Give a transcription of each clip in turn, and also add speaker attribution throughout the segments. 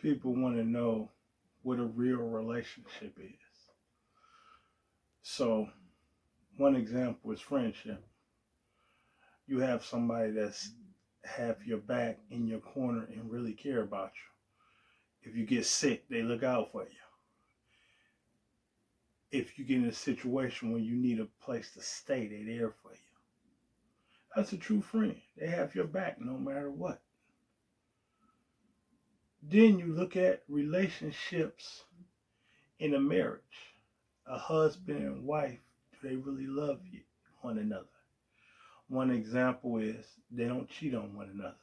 Speaker 1: people want to know what a real relationship is. So, one example is friendship. You have somebody that's have your back in your corner and really care about you. If you get sick, they look out for you. If you get in a situation where you need a place to stay, they're there for you. That's a true friend. They have your back no matter what. Then you look at relationships in a marriage. A husband and wife, do they really love you, one another? One example is they don't cheat on one another.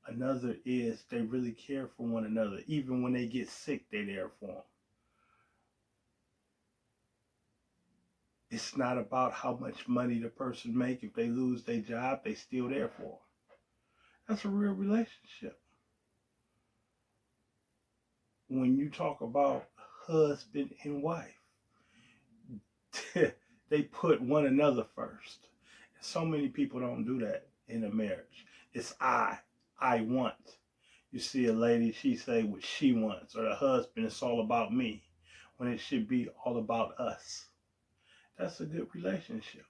Speaker 1: Another is they really care for one another. Even when they get sick, they're there for them. It's not about how much money the person make. If they lose their job, they still there for them. That's a real relationship. When you talk about husband and wife, they put one another first. So many people don't do that in a marriage. It's I want. You see a lady, she say what she wants, or the husband, it's all about me, when it should be all about us. That's a good relationship.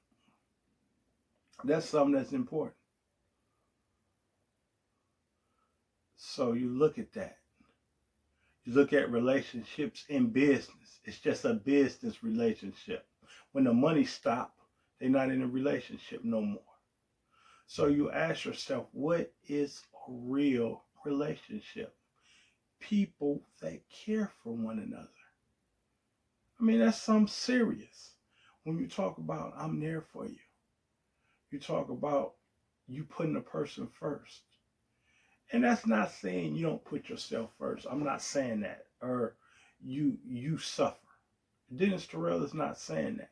Speaker 1: That's something that's important. So you look at that. You look at relationships in business. It's just a business relationship. When the money stop, they're not in a relationship no more. So you ask yourself, what is a real relationship? People that care for one another. I mean, that's something serious. When you talk about, I'm there for you, you talk about you putting a person first. And that's not saying you don't put yourself first. I'm not saying that. Or you suffer. Dennis Terrell is not saying that.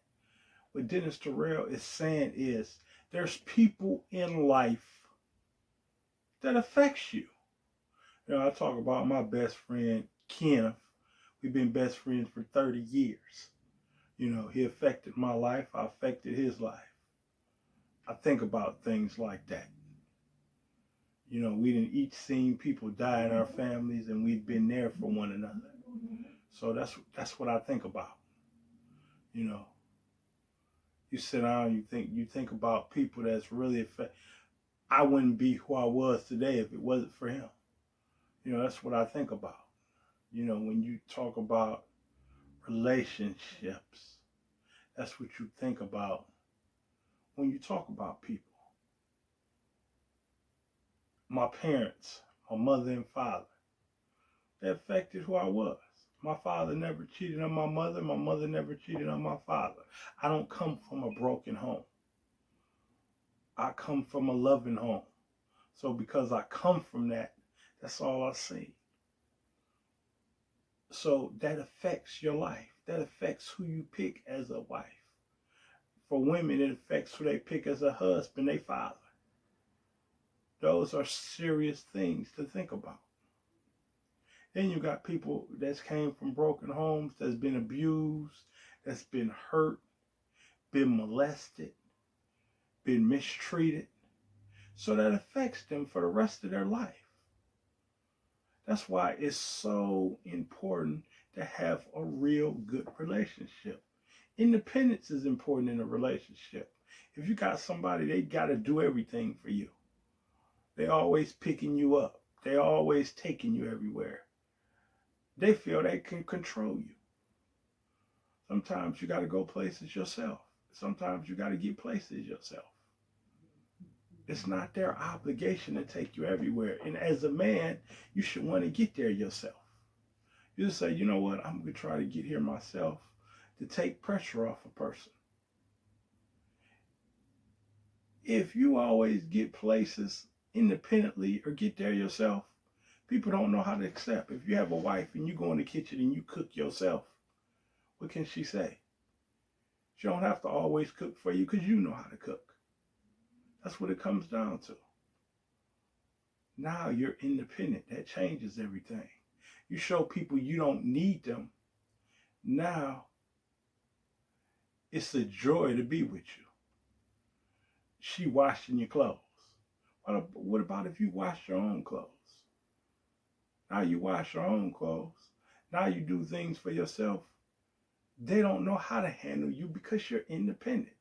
Speaker 1: What Dennis Terrell is saying is there's people in life that affects you. You know, I talk about my best friend, Kenneth. We've been best friends for 30 years. You know, he affected my life. I affected his life. I think about things like that. You know, we didn't each seen people die in our families, and we've been there for one another. So that's what I think about. You know, you sit down, you think about people that's really affected. I wouldn't be who I was today if it wasn't for him. You know, that's what I think about. You know, when you talk about relationships, that's what you think about when you talk about people. My parents, my mother and father, they affected who I was. My father never cheated on my mother never cheated on my father. I don't come from a broken home. I come from a loving home. So because I come from that, that's all I see. So that affects your life. That affects who you pick as a wife. For women, it affects who they pick as a husband, their father. Those are serious things to think about. Then you got people that came from broken homes, that's been abused, that's been hurt, been molested, been mistreated. So that affects them for the rest of their life. That's why it's so important to have a real good relationship. Independence is important in a relationship. If you got somebody, they got to do everything for you. They always picking you up. They always taking you everywhere. They feel they can control you. Sometimes you got to go places yourself. Sometimes you got to get places yourself. It's not their obligation to take you everywhere. And as a man, you should want to get there yourself. You just say, you know what, I'm going to try to get here myself, to take pressure off a person. If you always get places independently or get there yourself, people don't know how to accept. If you have a wife and you go in the kitchen and you cook yourself, what can she say? She don't have to always cook for you because you know how to cook. That's what it comes down to. Now you're independent. That changes everything. You show people you don't need them. Now it's a joy to be with you. She washing your clothes. What about if you wash your own clothes? Now you wash your own clothes. Now you do things for yourself. They don't know how to handle you because you're independent.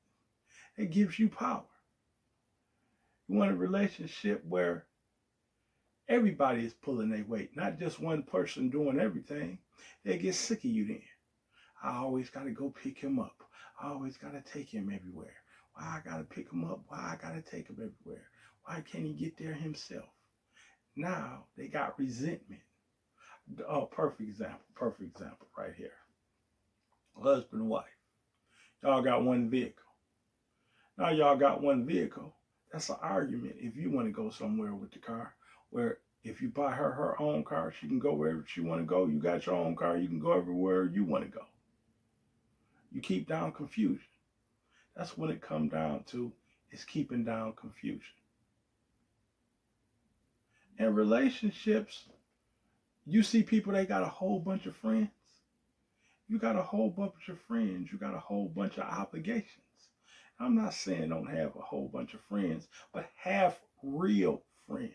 Speaker 1: It gives you power. You want a relationship where everybody is pulling their weight, not just one person doing everything. They get sick of you then. I always got to go pick him up. I always got to take him everywhere. Why I got to pick him up? Why I got to take him everywhere? Why can't he get there himself? Now they got resentment. Oh, perfect example right here. Husband and wife. Y'all got one vehicle. Now y'all got one vehicle. That's an argument if you want to go somewhere with the car. Where if you buy her own car, she can go wherever she want to go. You got your own car, you can go everywhere you want to go. You keep down confusion. That's what it comes down to, is keeping down confusion. In relationships, you see people, they got a whole bunch of friends. You got a whole bunch of friends. You got a whole bunch of obligations. I'm not saying don't have a whole bunch of friends, but have real friends.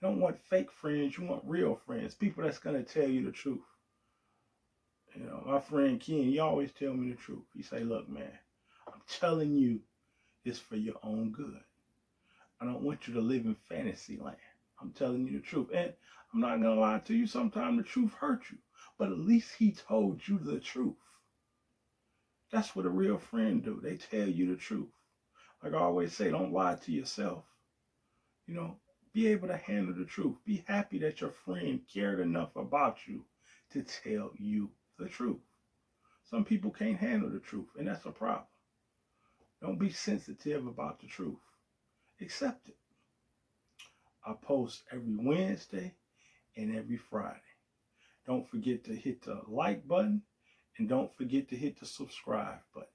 Speaker 1: You don't want fake friends. You want real friends. People that's going to tell you the truth. You know, my friend Ken, he always tell me the truth. He say, look, man, I'm telling you it's for your own good. I don't want you to live in fantasy land. I'm telling you the truth. And I'm not going to lie to you. Sometimes the truth hurts you. But at least he told you the truth. That's what a real friend do. They tell you the truth. Like I always say, don't lie to yourself. You know, be able to handle the truth. Be happy that your friend cared enough about you to tell you the truth. Some people can't handle the truth, and that's a problem. Don't be sensitive about the truth. Accept it. I post every Wednesday and every Friday. Don't forget to hit the like button, and don't forget to hit the subscribe button.